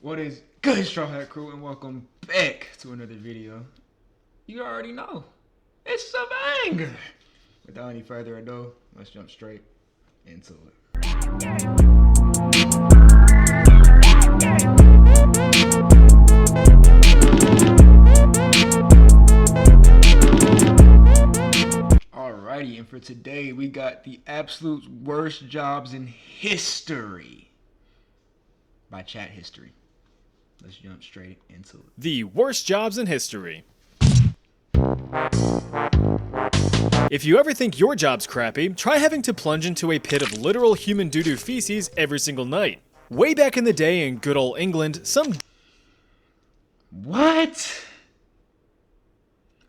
What is good, Straw Hat Crew, and welcome back to another video. You already know, it's some anger. Without any further ado, let's jump straight into it. Alrighty, and for today, we got the absolute worst jobs in history by Chat History. Let's jump straight into it. The worst jobs in history. If you ever think your job's crappy, try having to plunge into a pit of literal human doo-doo feces every single night. Way back in the day in good old England, What?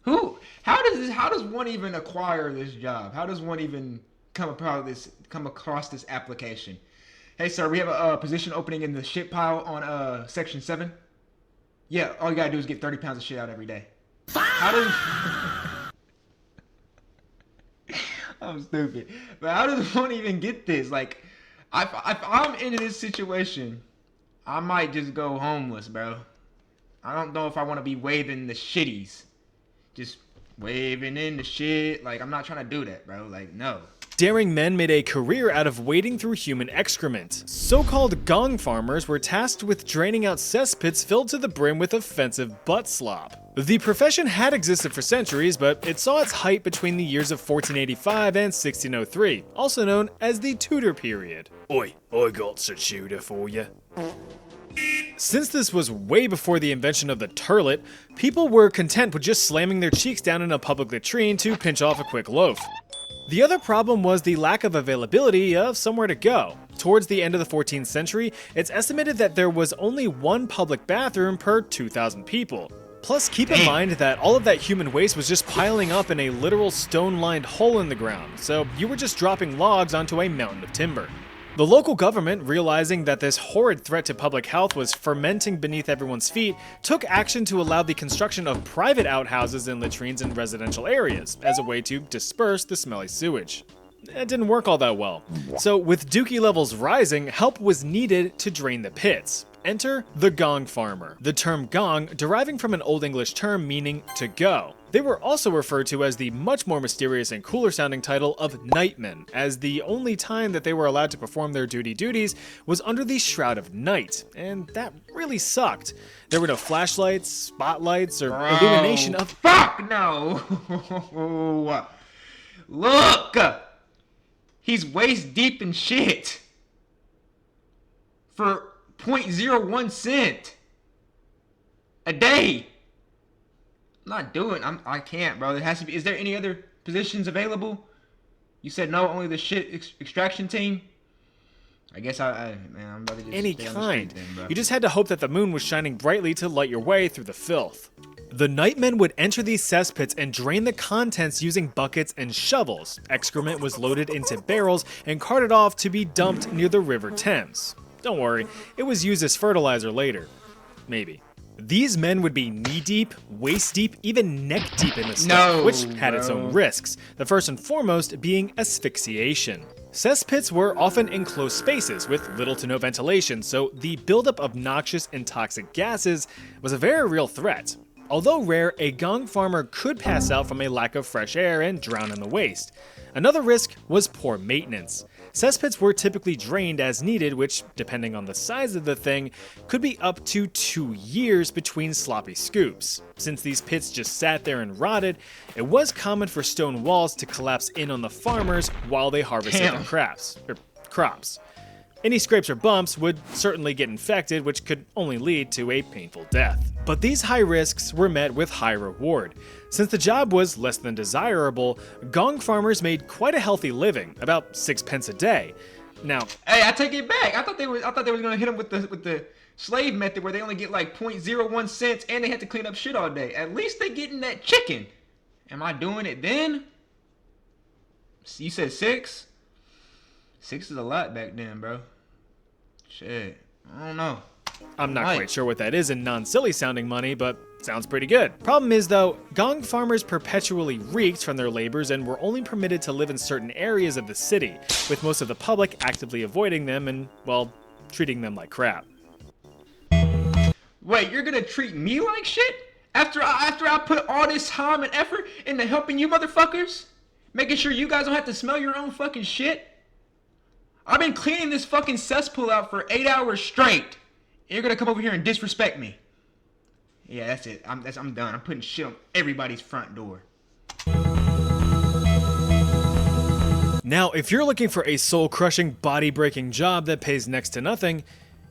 Who? How does one even acquire this job? How does one even come across this application? Hey sir, we have a position opening in the shit pile on section 7. Yeah, all you gotta do is get 30 pounds of shit out every day. How does I'm stupid. But how does one even get this? Like, if I'm in this situation, I might just go homeless, bro. I don't know if I want to be waving the shitties. Just waving in the shit. Like, I'm not trying to do that, bro. Like, no. daring men made a career out of wading through human excrement. So-called gong farmers were tasked with draining out cesspits filled to the brim with offensive butt slop. The profession had existed for centuries, but it saw its height between the years of 1485 and 1603, also known as the Tudor period. Oi, I got a tutor for you. Since this was way before the invention of the turlet, people were content with just slamming their cheeks down in a public latrine to pinch off a quick loaf. The other problem was the lack of availability of somewhere to go. Towards the end of the 14th century, it's estimated that there was only one public bathroom per 2,000 people. Plus, keep in mind that all of that human waste was just piling up in a literal stone-lined hole in the ground, so you were just dropping logs onto a mountain of timber. The local government, realizing that this horrid threat to public health was fermenting beneath everyone's feet, took action to allow the construction of private outhouses and latrines in residential areas, as a way to disperse the smelly sewage. It didn't work all that well. So with dookie levels rising, help was needed to drain the pits. Enter the gong farmer. The term gong deriving from an Old English term meaning to go. They were also referred to as the much more mysterious and cooler sounding title of nightmen, as the only time that they were allowed to perform their duties was under the shroud of night, and that really sucked. There were no flashlights, spotlights, or illumination of— Fuck no! Look! He's waist deep in shit. For 0.01 cent a day. I'm not doing. I can't, bro. There has to be. Is there any other positions available? You said no, only the shit extraction team. I guess man, I'm about to just any stay on the kind. street then, bro. You just had to hope that the moon was shining brightly to light your way through the filth. The nightmen would enter these cesspits and drain the contents using buckets and shovels. Excrement was loaded into barrels and carted off to be dumped near the River Thames. Don't worry, it was used as fertilizer later. Maybe. These men would be knee-deep, waist-deep, even neck-deep in the stuff, which had its own risks, the first and foremost being asphyxiation. Cesspits were often enclosed spaces with little to no ventilation, so the buildup of noxious and toxic gases was a very real threat. Although rare, a gong farmer could pass out from a lack of fresh air and drown in the waste. Another risk was poor maintenance. Cesspits were typically drained as needed, which, depending on the size of the thing, could be up to 2 years between sloppy scoops. Since these pits just sat there and rotted, it was common for stone walls to collapse in on the farmers while they harvested their crops. Any scrapes or bumps would certainly get infected, which could only lead to a painful death. But these high risks were met with high reward. Since the job was less than desirable, gong farmers made quite a healthy living, about 6 pence a day. Now, hey, I take it back. I thought they was gonna hit them with the slave method where they only get like 0.01 cents and they had to clean up shit all day. At least they getting that chicken. Am I doing it then? You said 6? 6 is a lot back then, bro. Shit, I don't know. I'm not quite sure what that is in non-silly sounding money, but sounds pretty good. Problem is though, gong farmers perpetually reeked from their labors and were only permitted to live in certain areas of the city, with most of the public actively avoiding them and, well, treating them like crap. Wait, you're gonna treat me like shit? After I put all this time and effort into helping you motherfuckers? Making sure you guys don't have to smell your own fucking shit? I've been cleaning this fucking cesspool out for 8 hours straight. And you're gonna come over here and disrespect me. Yeah, that's it. I'm done. I'm putting shit on everybody's front door. Now, if you're looking for a soul-crushing, body-breaking job that pays next to nothing,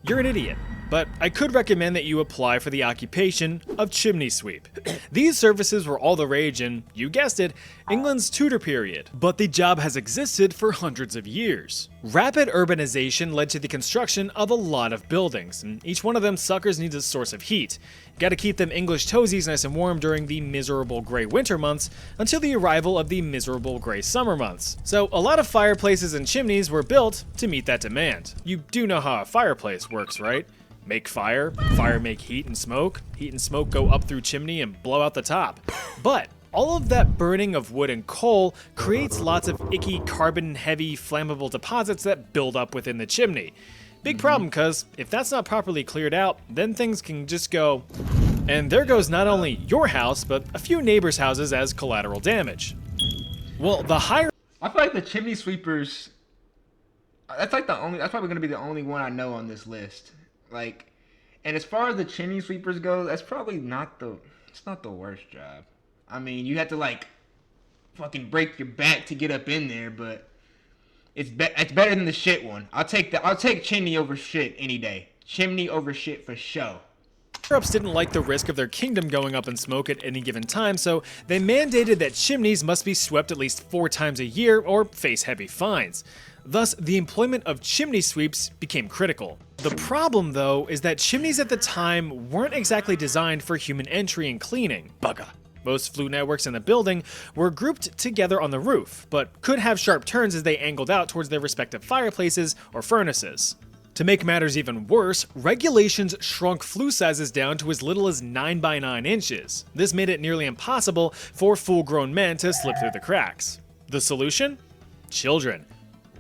you're an idiot. But I could recommend that you apply for the occupation of chimney sweep. These services were all the rage in, you guessed it, England's Tudor period, but the job has existed for hundreds of years. Rapid urbanization led to the construction of a lot of buildings, and each one of them suckers needs a source of heat. You gotta keep them English toesies nice and warm during the miserable grey winter months until the arrival of the miserable grey summer months. So a lot of fireplaces and chimneys were built to meet that demand. You do know how a fireplace works, right? Make fire, fire make heat and smoke go up through chimney and blow out the top. But all of that burning of wood and coal creates lots of icky carbon-heavy flammable deposits that build up within the chimney. Big problem, cause if that's not properly cleared out, then things can just go, and there goes not only your house, but a few neighbors' houses as collateral damage. Well, the higher I feel like the chimney sweepers, that's probably gonna be the only one I know on this list. Like, and as far as the chimney sweepers go, that's probably it's not the worst job. I mean, you have to like fucking break your back to get up in there, but it's better than the shit one. I'll take chimney over shit any day. Chimney over shit for show. Higher-ups didn't like the risk of their kingdom going up in smoke at any given time, so they mandated that chimneys must be swept at least 4 times a year or face heavy fines. Thus, the employment of chimney sweeps became critical. The problem, though, is that chimneys at the time weren't exactly designed for human entry and cleaning. Bugger. Most flue networks in the building were grouped together on the roof, but could have sharp turns as they angled out towards their respective fireplaces or furnaces. To make matters even worse, regulations shrunk flue sizes down to as little as 9 by 9 inches. This made it nearly impossible for full-grown men to slip through the cracks. The solution? Children.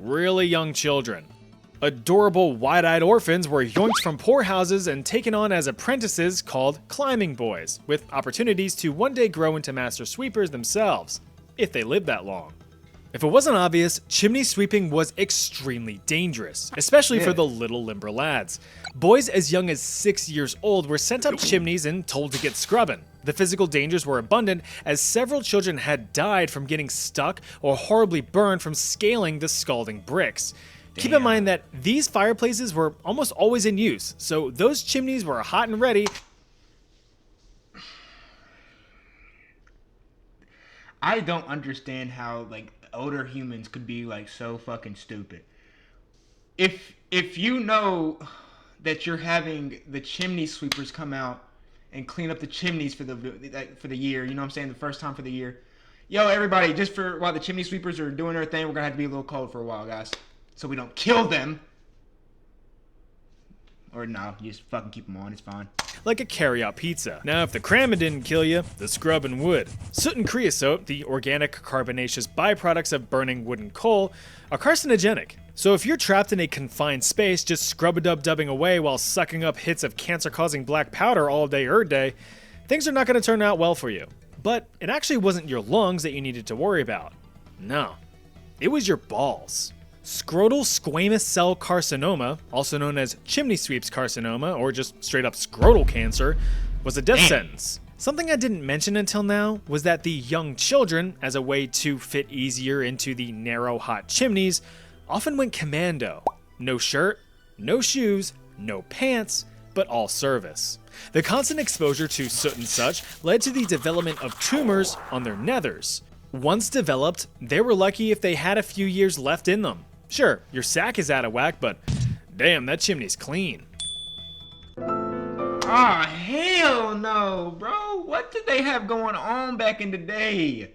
Really young children. Adorable, wide-eyed orphans were yoinked from poor houses and taken on as apprentices called climbing boys, with opportunities to one day grow into master sweepers themselves, if they lived that long. If it wasn't obvious, chimney sweeping was extremely dangerous, especially for the little limber lads. Boys as young as 6 years old were sent up chimneys and told to get scrubbing. The physical dangers were abundant, as several children had died from getting stuck or horribly burned from scaling the scalding bricks. Keep in mind that these fireplaces were almost always in use, so those chimneys were hot and ready. I don't understand how like older humans could be like so fucking stupid. If you know that you're having the chimney sweepers come out and clean up the chimneys for the year, you know what I'm saying, the first time for the year. Yo, everybody, just for while the chimney sweepers are doing their thing, we're gonna have to be a little cold for a while, guys, so we don't kill them. Or no, you just fucking keep them on, it's fine. Like a carry-out pizza. Now, if the cramming didn't kill you, the scrubbing would. Soot and creosote, the organic carbonaceous byproducts of burning wood and coal, are carcinogenic. So if you're trapped in a confined space just scrub-a-dub-dubbing away while sucking up hits of cancer-causing black powder all day day, things are not going to turn out well for you. But it actually wasn't your lungs that you needed to worry about. No, it was your balls. Scrotal squamous cell carcinoma, also known as chimney sweeps carcinoma, or just straight up scrotal cancer, was a death sentence. Something I didn't mention until now was that the young children, as a way to fit easier into the narrow hot chimneys, often went commando. No shirt, no shoes, no pants, but all service. The constant exposure to soot and such led to the development of tumors on their nethers. Once developed, they were lucky if they had a few years left in them. Sure, your sack is out of whack, but damn, that chimney's clean. Ah, hell no, bro. What did they have going on back in the day?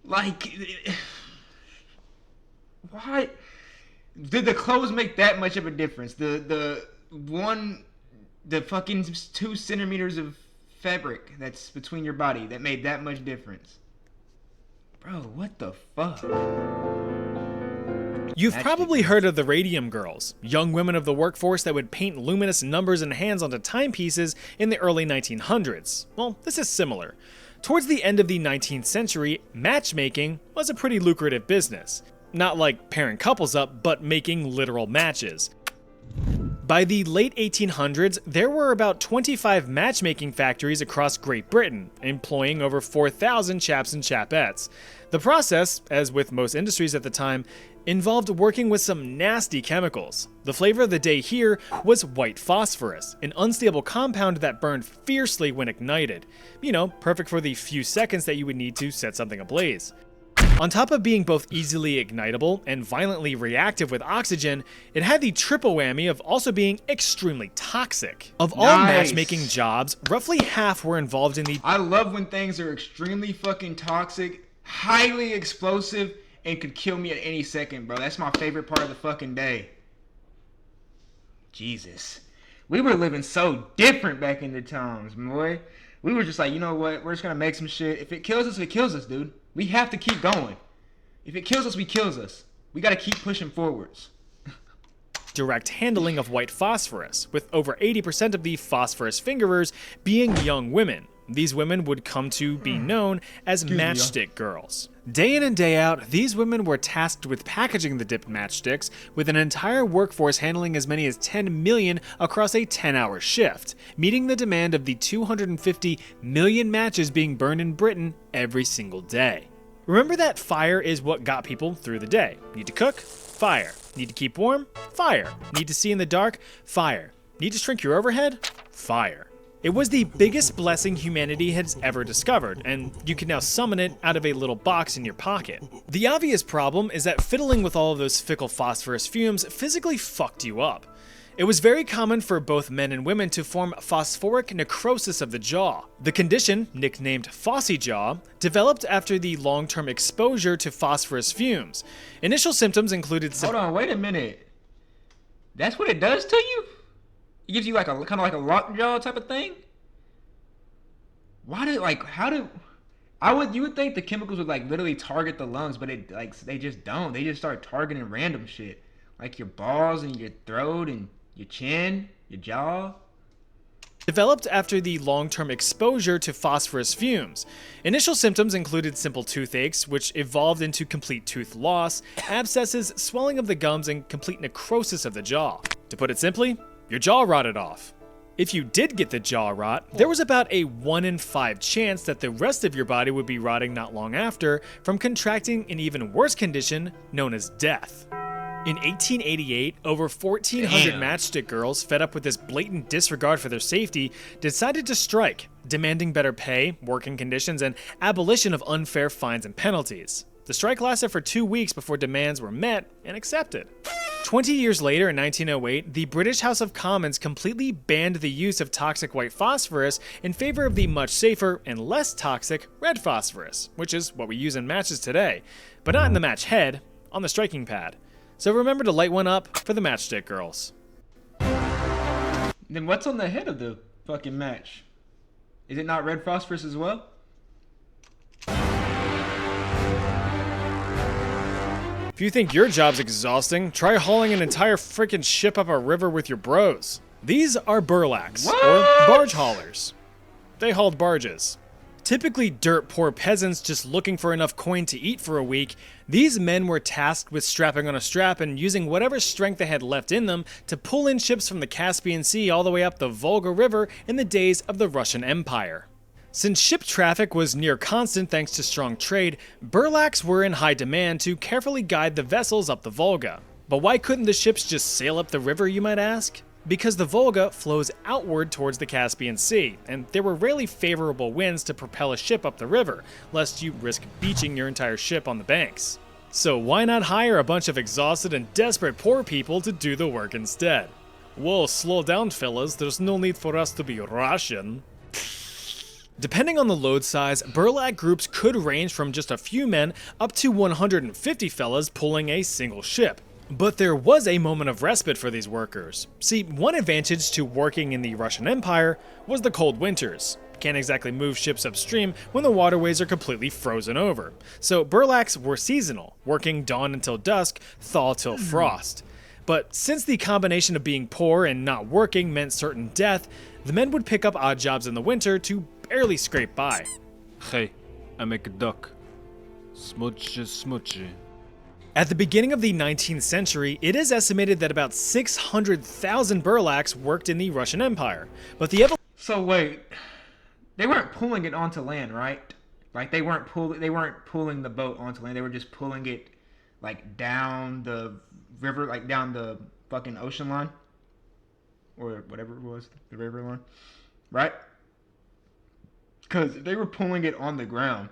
Like, why did the clothes make that much of a difference? The fucking 2 centimeters of fabric that's between your body that made that much difference. Bro, what the fuck? You've Matchstick probably girls. heard of the radium girls, young women of the workforce that would paint luminous numbers and hands onto timepieces in the early 1900s. Well, this is similar. Towards the end of the 19th century, matchmaking was a pretty lucrative business. Not like pairing couples up, but making literal matches. By the late 1800s, there were about 25 matchmaking factories across Great Britain, employing over 4,000 chaps and chapettes. The process, as with most industries at the time, involved working with some nasty chemicals. The flavor of the day here was white phosphorus, an unstable compound that burned fiercely when ignited. You know, perfect for the few seconds that you would need to set something ablaze. On top of being both easily ignitable and violently reactive with oxygen, it had the triple whammy of also being extremely toxic. Of all Nice. matchmaking jobs, roughly half were involved in the I love when things are extremely fucking toxic, highly explosive, and could kill me at any second, bro. That's my favorite part of the fucking day. Jesus. We were living so different back in the times, boy. We were just like, you know what? We're just gonna make some shit. If it kills us, it kills us, dude. We have to keep going. If it kills us, we kills us. We gotta keep pushing forwards. direct handling of white phosphorus, with over 80% of the phosphorus fingerers being young women. These women would come to be known as matchstick girls. Day in and day out, these women were tasked with packaging the dipped matchsticks, with an entire workforce handling as many as 10 million across a 10-hour shift, meeting the demand of the 250 million matches being burned in Britain every single day. Remember that fire is what got people through the day. Need to cook? Fire. Need to keep warm? Fire. Need to see in the dark? Fire. Need to shrink your overhead? Fire. It was the biggest blessing humanity has ever discovered, and you can now summon it out of a little box in your pocket. The obvious problem is that fiddling with all of those fickle phosphorus fumes physically fucked you up. It was very common for both men and women to form phosphoric necrosis of the jaw. The condition, nicknamed Phossy jaw, developed after the long-term exposure to phosphorus fumes. Initial symptoms included Hold on, wait a minute. That's what it does to you? It gives you like a kind of like a lockjaw type of thing? Why did you would think the chemicals would like literally target the lungs, but it like they just don't. They just start targeting random shit. Like your balls and your throat and your chin, your jaw. developed after the long-term exposure to phosphorus fumes. Initial symptoms included simple toothaches, which evolved into complete tooth loss, abscesses, swelling of the gums, and complete necrosis of the jaw. To put it simply, your jaw rotted off. If you did get the jaw rot, there was about a 1 in 5 chance that the rest of your body would be rotting not long after from contracting an even worse condition known as death. In 1888, over 1,400 Damn. matchstick girls, fed up with this blatant disregard for their safety, decided to strike, demanding better pay, working conditions, and abolition of unfair fines and penalties. The strike lasted for 2 weeks before demands were met and accepted. 20 years later, in 1908, the British House of Commons completely banned the use of toxic white phosphorus in favor of the much safer and less toxic red phosphorus, which is what we use in matches today, but not in the match head, on the striking pad. So remember to light one up for the matchstick girls. Then what's on the head of the fucking match? Is it not red phosphorus as well? If you think your job's exhausting, try hauling an entire freaking ship up a river with your bros. These are burlaks, or barge haulers. They hauled barges. Typically dirt poor peasants just looking for enough coin to eat for a week, these men were tasked with strapping on a strap and using whatever strength they had left in them to pull in ships from the Caspian Sea all the way up the Volga River in the days of the Russian Empire. Since ship traffic was near constant thanks to strong trade, burlaks were in high demand to carefully guide the vessels up the Volga. But why couldn't the ships just sail up the river, you might ask? Because the Volga flows outward towards the Caspian Sea, and there were rarely favorable winds to propel a ship up the river, lest you risk beaching your entire ship on the banks. So why not hire a bunch of exhausted and desperate poor people to do the work instead? Whoa, slow down fellas, there's no need for us to be Russian. Depending on the load size, burlak groups could range from just a few men up to 150 fellas pulling a single ship. But there was a moment of respite for these workers. See, one advantage to working in the Russian Empire was the cold winters. can't exactly move ships upstream when the waterways are completely frozen over. So burlaks were seasonal, working dawn until dusk, thaw till frost. But since the combination of being poor and not working meant certain death, the men would pick up odd jobs in the winter to barely scrape by. Hey, I make a duck. Smudge, smudge. At the beginning of the 19th century, it is estimated that about 600,000 burlaks worked in the Russian Empire. But the So wait, they weren't pulling it onto land, right? Like they weren't pulling the boat onto land. They were just pulling it like down the river, like down the fucking ocean line, or whatever it was, the river line, right? Because they were pulling it on the ground.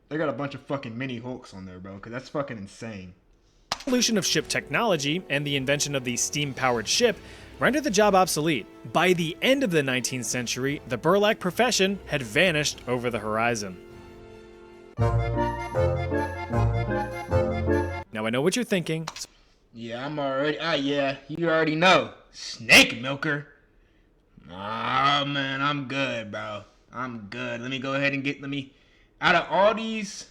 They got a bunch of fucking mini Hulks on there, bro, because that's fucking insane. evolution of ship technology and the invention of the steam-powered ship rendered the job obsolete. By the end of the 19th century, the burlak profession had vanished over the horizon. Now I know what you're thinking. Yeah, you already know. Snake milker. Oh man, I'm good, bro. I'm good. Let me go ahead and out of all these,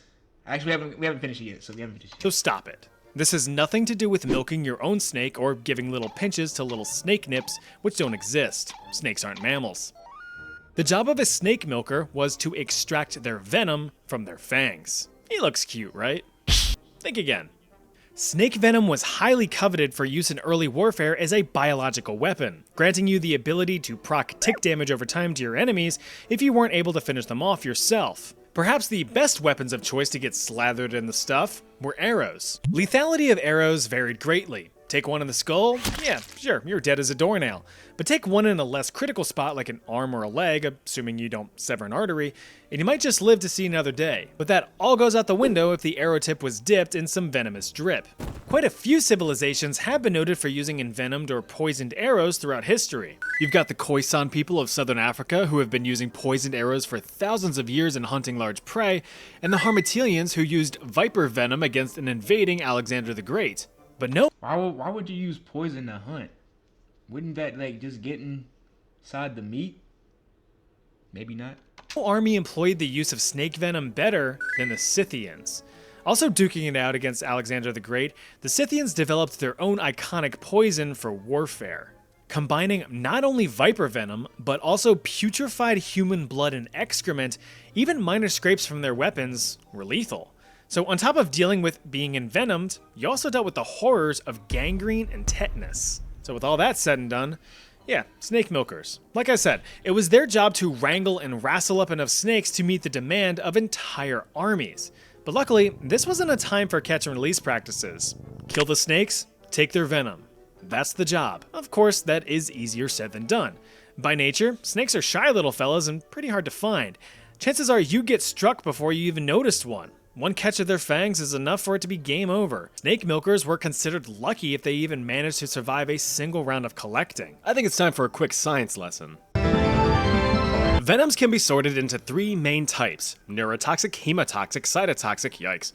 actually we haven't finished it yet, so we haven't finished it. So stop it. This has nothing to do with milking your own snake or giving little pinches to little snake nips, which don't exist. Snakes aren't mammals. The job of a snake milker was to extract their venom from their fangs. He looks cute, right? Think again. Snake venom was highly coveted for use in early warfare as a biological weapon, granting you the ability to proc tick damage over time to your enemies if you weren't able to finish them off yourself. Perhaps the best weapons of choice to get slathered in the stuff were arrows. Lethality of arrows varied greatly. Take one in the skull? Yeah, sure, you're dead as a doornail. But take one in a less critical spot like an arm or a leg, assuming you don't sever an artery, and you might just live to see another day. But that all goes out the window if the arrow tip was dipped in some venomous drip. Quite a few civilizations have been noted for using envenomed or poisoned arrows throughout history. You've got the Khoisan people of southern Africa who have been using poisoned arrows for thousands of years in hunting large prey, and the Harmatilians who used viper venom against an invading Alexander the Great. But no. Why would you use poison to hunt? Wouldn't that like just get inside the meat? Maybe not. No army employed the use of snake venom better than the Scythians. Also duking it out against Alexander the Great, the Scythians developed their own iconic poison for warfare, combining not only viper venom, but also putrefied human blood and excrement. Even minor scrapes from their weapons were lethal. So on top of dealing with being envenomed, you also dealt with the horrors of gangrene and tetanus. So with all that said and done, yeah, snake milkers. Like I said, it was their job to wrangle and wrestle up enough snakes to meet the demand of entire armies. But luckily, this wasn't a time for catch and release practices. Kill the snakes, take their venom. That's the job. Of course, that is easier said than done. By nature, snakes are shy little fellas and pretty hard to find. Chances are you get struck before you even noticed one. One catch of their fangs is enough for it to be game over. Snake milkers were considered lucky if they even managed to survive a single round of collecting. I think it's time for a quick science lesson. Venoms can be sorted into three main types: neurotoxic, hemotoxic, cytotoxic, yikes.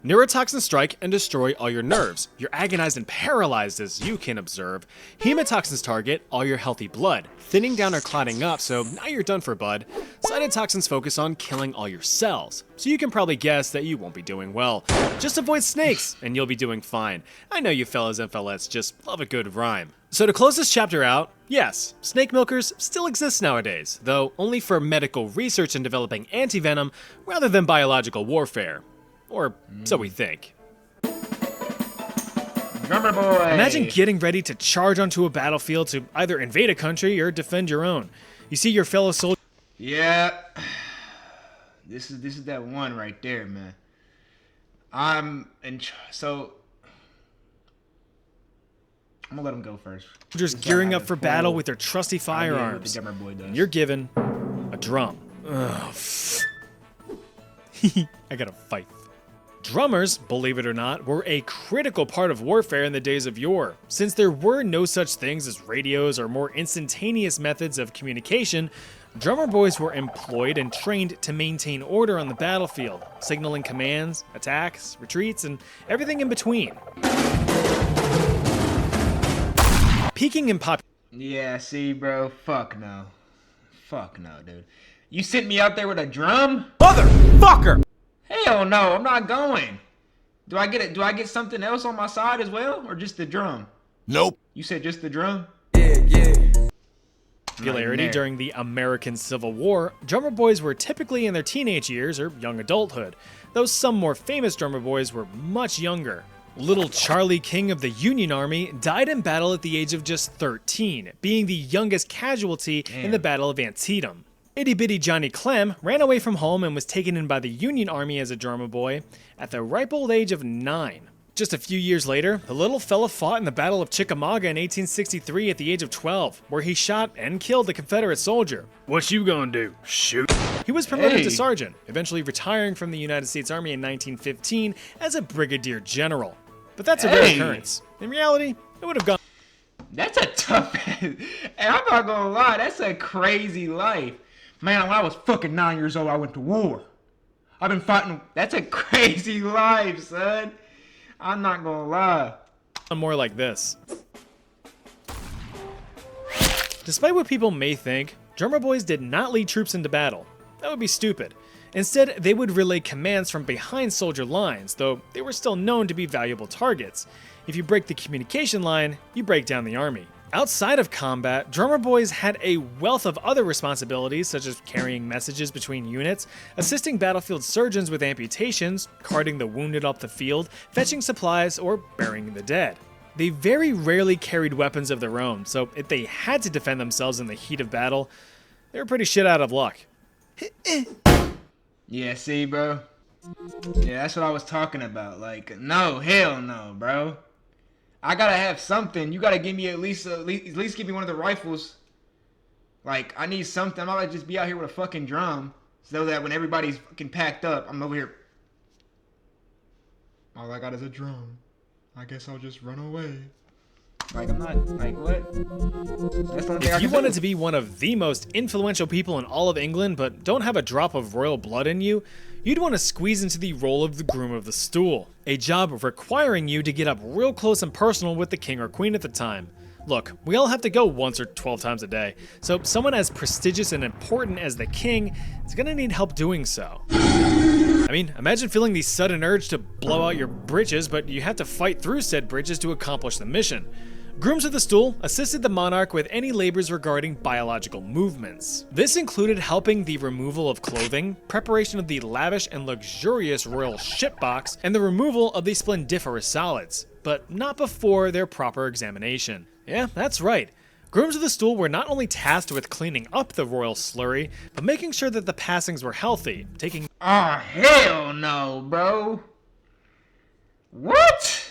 Neurotoxins strike and destroy all your nerves. You're agonized and paralyzed as you can observe. Hemotoxins target all your healthy blood, thinning down or clotting up, so now you're done for, bud. Cytotoxins focus on killing all your cells, so you can probably guess that you won't be doing well. Just avoid snakes and you'll be doing fine. I know you fellas and fellettes just love a good rhyme. So to close this chapter out, yes, snake milkers still exist nowadays, though only for medical research and developing antivenom rather than biological warfare. Or so we think. Drummer boy! Imagine getting ready to charge onto a battlefield to either invade a country or defend your own. You see your fellow soldiers. Yeah. This is that one right there, man. So I'm gonna let him go first. Just gearing up for battle with their trusty firearms. The drummer boy does. And you're given a drum. Ugh. I gotta fight. Drummers, believe it or not, were a critical part of warfare in the days of yore. Since there were no such things as radios or more instantaneous methods of communication, drummer boys were employed and trained to maintain order on the battlefield, signaling commands, attacks, retreats, and everything in between. Peaking in popularity. Yeah, see, bro. Fuck no. fuck no, dude. You sent me out there with a drum? Motherfucker! Hell no, I'm not going. Do I get it? Do I get something else on my side as well, or just the drum? Nope. You said just the drum? Popularity during the American Civil War, drummer boys were typically in their teenage years or young adulthood, though some more famous drummer boys were much younger. Little Charlie King of the Union Army died in battle at the age of just 13, being the youngest casualty in the Battle of Antietam. Itty Bitty Johnny Clem ran away from home and was taken in by the Union Army as a drummer boy at the ripe old age of 9. Just a few years later, the little fella fought in the Battle of Chickamauga in 1863 at the age of 12, where he shot and killed a Confederate soldier. What you gonna do? Shoot? He was promoted Hey. to sergeant, eventually retiring from the United States Army in 1915 as a brigadier general. But that's a rare Hey. occurrence. In reality, it would have gone That's a tough. And I'm not gonna lie, that's a crazy life. Man, when I was fucking 9 years old, I went to war. I've been fighting. That's a crazy life, son. I'm not gonna lie. more like this. Despite what people may think, drummer boys did not lead troops into battle. That would be stupid. Instead, they would relay commands from behind soldier lines, though they were still known to be valuable targets. If you break the communication line, you break down the army. Outside of combat, drummer boys had a wealth of other responsibilities, such as carrying messages between units, assisting battlefield surgeons with amputations, carting the wounded up the field, fetching supplies, or burying the dead. They very rarely carried weapons of their own, so if they had to defend themselves in the heat of battle, they were pretty shit out of luck. Yeah, see, bro. Yeah, that's what I was talking about. Like, no, hell no, bro. I gotta have something. You gotta give me at least give me one of the rifles. Like, I need something. I'm not gonna just be out here with a fucking drum, so that when everybody's fucking packed up, I'm over here. All I got is a drum. I guess I'll just run away. Like, I'm not, like, what? That's the only thing I If you can wanted do. to be one of the most influential people in all of England but don't have a drop of royal blood in you, you'd want to squeeze into the role of the Groom of the Stool, a job requiring you to get up real close and personal with the king or queen at the time. Look, we all have to go once or 12 times a day, so someone as prestigious and important as the king is gonna need help doing so. I mean, imagine feeling the sudden urge to blow out your britches, but you have to fight through said britches to accomplish the mission. Grooms of the Stool assisted the monarch with any labors regarding biological movements. This included helping the removal of clothing, preparation of the lavish and luxurious royal ship box, and the removal of the splendiferous solids, but not before their proper examination. Yeah, that's right. Grooms of the Stool were not only tasked with cleaning up the royal slurry, but making sure that the passings were healthy, taking Oh, hell no, bro. What?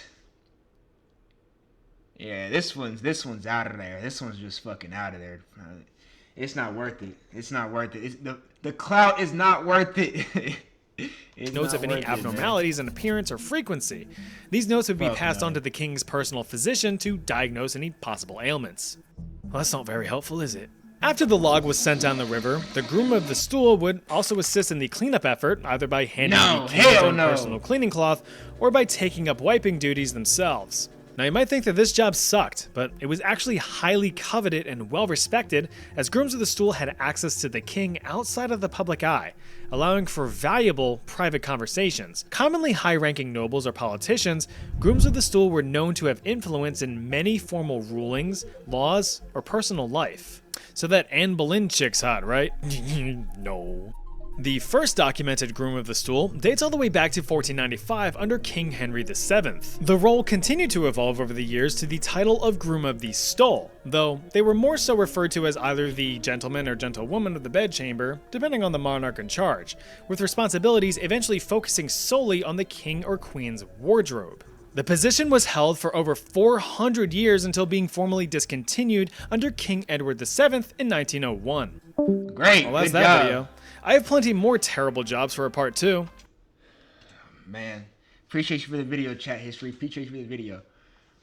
Yeah, this one's out of there. This one's just fucking out of there. It's not worth it. It's not worth it. The clout is not worth it. It's notes not of any worth it, man. abnormalities in appearance or frequency. These notes would be Fuck passed no. on to the king's personal physician to diagnose any possible ailments. Well, that's not very helpful, is it? After the log was sent down the river, the Groom of the Stool would also assist in the cleanup effort, either by handing No, the king's hell own no. personal cleaning cloth, or by taking up wiping duties themselves. Now you might think that this job sucked, but it was actually highly coveted and well respected, as Grooms of the Stool had access to the king outside of the public eye, allowing for valuable private conversations. Commonly high-ranking nobles or politicians, Grooms of the Stool were known to have influence in many formal rulings, laws, or personal life. So that Anne Boleyn chick's hot, right? No. The first documented Groom of the Stool dates all the way back to 1495 under King Henry VII. The role continued to evolve over the years to the title of Groom of the Stole, though they were more so referred to as either the gentleman or gentlewoman of the bedchamber, depending on the monarch in charge, with responsibilities eventually focusing solely on the king or queen's wardrobe. The position was held for over 400 years until being formally discontinued under King Edward VII in 1901. Great. Well, that's good that job. video. I have plenty more terrible jobs for a part 2. Man, appreciate you for the video, chat history. Appreciate you for the video.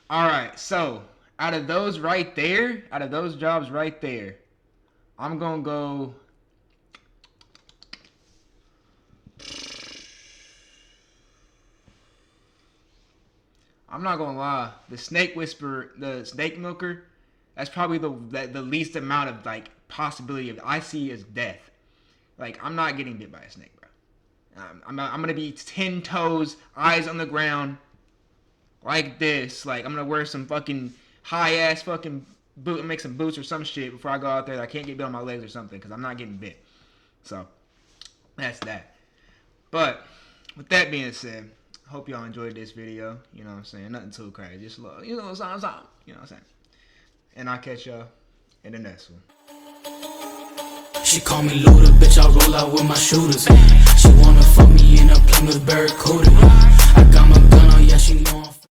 All right, so out of those right there, out of those jobs right there, I'm gonna go. I'm not gonna lie. The snake whisperer, the snake milker, That's probably the least amount of like possibility of I see as death. Like, I'm not getting bit by a snake, bro. I'm gonna be 10 toes, eyes on the ground, like this. Like, I'm gonna wear some fucking high ass fucking boot and make some boots or some shit before I go out there. I can't get bit on my legs or something because I'm not getting bit. So that's that. But with that being said, I hope y'all enjoyed this video. You know what I'm saying? Nothing too crazy. Just love, you know, something. You know what I'm saying? And I'll catch y'all in the next one. She call me Luda, bitch, I roll out with my shooters. She wanna fuck me in a Plymouth Barracuda. I got my